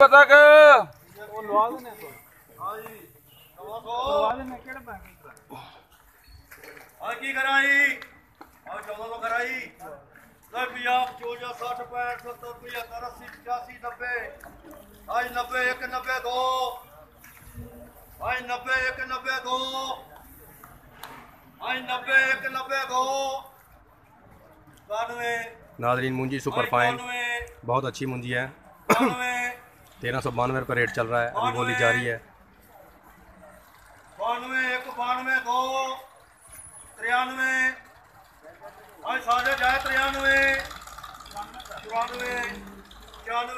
पता के वो लवा देने तो हां जी लवा देने केड़े बैंक आज की कराई और 14 तो कराई तो 50 54 60 65 70 75 80 85 90 आज 90 1 90 2 आज 90 1 90 2 आज 90 1 90 2 92 नाजरीन मुंजी सुपर फाइन बहुत अच्छी मुंजी है 1392 रुपये रेट चल रहा है, अभी बोली जा रही है 92 1 92 2 93 आज साढ़े जाए 93 94 96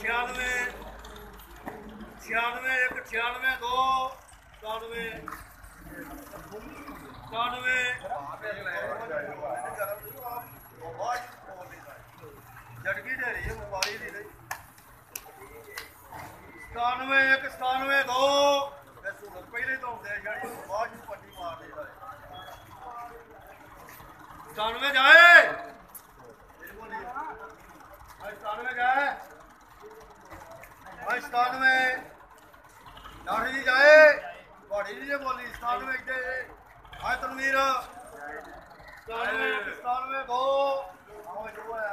96 96 1 96 2 94 94 जड़गी दे रही है मोबाइल ही नहीं 97 1 97 2 सूरत पहले तो होंगे यानी बाद में पट्टी मार दे रहा है 97 जाए 97 जाए 97 दाढ़ी जाए बड़ी जी बोली 97 इधर हाय तनवीर 97 97 2 आओ जो है